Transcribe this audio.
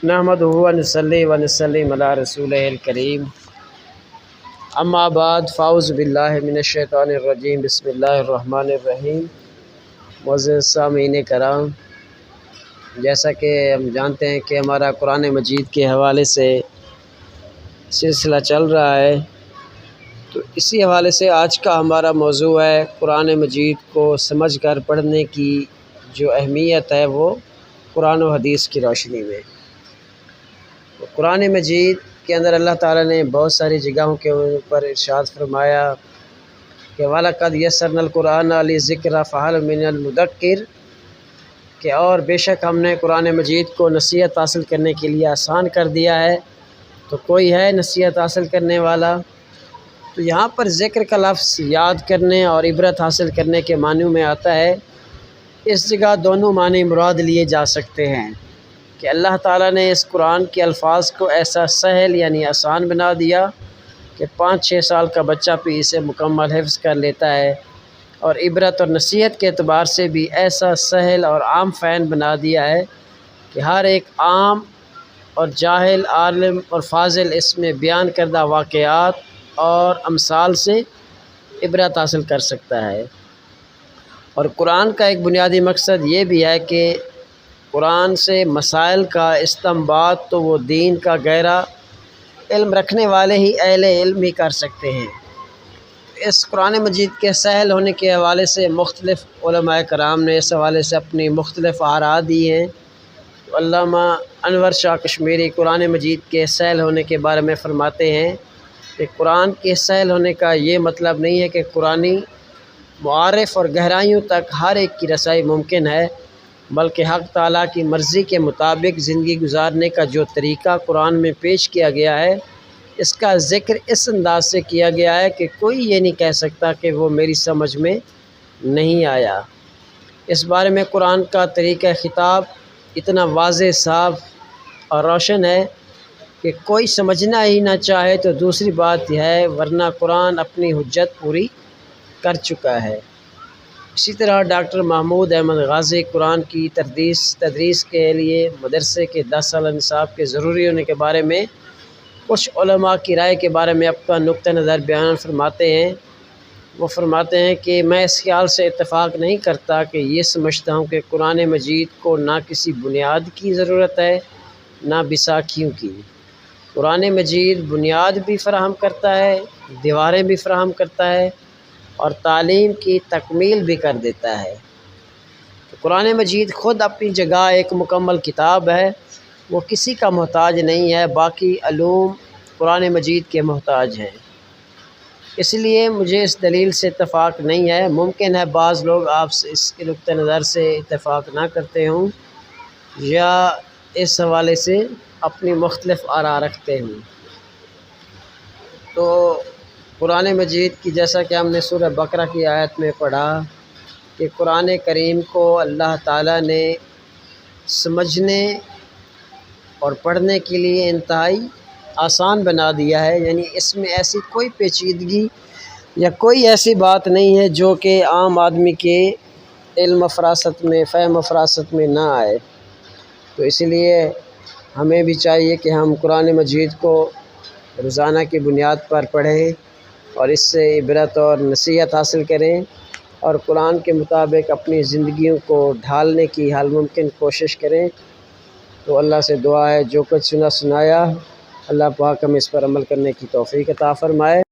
نحمدہ و نصلی و نسلم علی رسولہ الکریم، اما بعد، فاعوذ باللہ من الشیطان الرجیم، بسم اللہ الرحمن الرحیم۔ معزز سامعین کرام، جیسا کہ ہم جانتے ہیں کہ ہمارا قرآن مجید کے حوالے سے سلسلہ چل رہا ہے، تو اسی حوالے سے آج کا ہمارا موضوع ہے قرآن مجید کو سمجھ کر پڑھنے کی جو اہمیت ہے وہ قرآن و حدیث کی روشنی میں۔ قرآن مجید کے اندر اللہ تعالیٰ نے بہت ساری جگہوں کے اوپر ارشاد فرمایا کہ وَلَقَدْ يَسَّرْنَا الْقُرْآنَ لِلذِّكْرِ فَهَلْ مِنَ الْمُدَّكِّرِ، کہ اور بے شک ہم نے قرآن مجید کو نصیحت حاصل کرنے کے لیے آسان کر دیا ہے، تو کوئی ہے نصیحت حاصل کرنے والا؟ تو یہاں پر ذکر کا لفظ یاد کرنے اور عبرت حاصل کرنے کے معنی میں آتا ہے۔ اس جگہ دونوں معنی مراد لیے جا سکتے ہیں کہ اللہ تعالیٰ نے اس قرآن کے الفاظ کو ایسا سہل یعنی آسان بنا دیا کہ 5-6 سال کا بچہ بھی اسے مکمل حفظ کر لیتا ہے، اور عبرت اور نصیحت کے اعتبار سے بھی ایسا سہل اور عام فہم بنا دیا ہے کہ ہر ایک عام اور جاہل، عالم اور فاضل اس میں بیان کردہ واقعات اور امثال سے عبرت حاصل کر سکتا ہے۔ اور قرآن کا ایک بنیادی مقصد یہ بھی ہے کہ قرآن سے مسائل کا استنباط تو وہ دین کا گہرا علم رکھنے والے ہی اہل علم ہی کر سکتے ہیں۔ اس قرآن مجید کے سہل ہونے کے حوالے سے مختلف علماء کرام نے اس حوالے سے اپنی مختلف آراء دی ہیں۔ علامہ انور شاہ کشمیری قرآن مجید کے سہل ہونے کے بارے میں فرماتے ہیں کہ قرآن کے سہل ہونے کا یہ مطلب نہیں ہے کہ قرآنی معارف اور گہرائیوں تک ہر ایک کی رسائی ممکن ہے، بلکہ حق تعالیٰ کی مرضی کے مطابق زندگی گزارنے کا جو طریقہ قرآن میں پیش کیا گیا ہے، اس کا ذکر اس انداز سے کیا گیا ہے کہ کوئی یہ نہیں کہہ سکتا کہ وہ میری سمجھ میں نہیں آیا۔ اس بارے میں قرآن کا طریقہ خطاب اتنا واضح، صاف اور روشن ہے کہ کوئی سمجھنا ہی نہ چاہے تو دوسری بات یہ ہے، ورنہ قرآن اپنی حجت پوری کر چکا ہے۔ اسی طرح ڈاکٹر محمود احمد غازی قرآن کی تدریس کے لیے مدرسے کے 10 سالہ نصاب کے ضروری ہونے کے بارے میں کچھ علماء کی رائے کے بارے میں اپنا نقطہ نظر بیان فرماتے ہیں۔ وہ فرماتے ہیں کہ میں اس خیال سے اتفاق نہیں کرتا کہ یہ سمجھتا ہوں کہ قرآن مجید کو نہ کسی بنیاد کی ضرورت ہے نہ بیساکھیوں کی۔ قرآن مجید بنیاد بھی فراہم کرتا ہے، دیواریں بھی فراہم کرتا ہے، اور تعلیم کی تکمیل بھی کر دیتا ہے۔ تو قرآن مجید خود اپنی جگہ ایک مکمل کتاب ہے، وہ کسی کا محتاج نہیں ہے، باقی علوم قرآن مجید کے محتاج ہیں۔ اس لیے مجھے اس دلیل سے اتفاق نہیں ہے۔ ممکن ہے بعض لوگ آپ سے اس کے نقطہ نظر سے اتفاق نہ کرتے ہوں یا اس حوالے سے اپنی مختلف آراء رکھتے ہوں۔ تو قرآن مجید کی جیسا کہ ہم نے سورہ بقرہ کی آیت میں پڑھا کہ قرآن کریم کو اللہ تعالیٰ نے سمجھنے اور پڑھنے کے لیے انتہائی آسان بنا دیا ہے، یعنی اس میں ایسی کوئی پیچیدگی یا کوئی ایسی بات نہیں ہے جو کہ عام آدمی کے علم و فراست میں، فہم و فراست میں نہ آئے۔ تو اس لیے ہمیں بھی چاہیے کہ ہم قرآن مجید کو روزانہ کی بنیاد پر پڑھیں اور اس سے عبرت اور نصیحت حاصل کریں، اور قرآن کے مطابق اپنی زندگیوں کو ڈھالنے کی حال ممکن کوشش کریں۔ تو اللہ سے دعا ہے جو کچھ سنایا اللہ پاک ہمیں اس پر عمل کرنے کی توفیق عطا فرمائے۔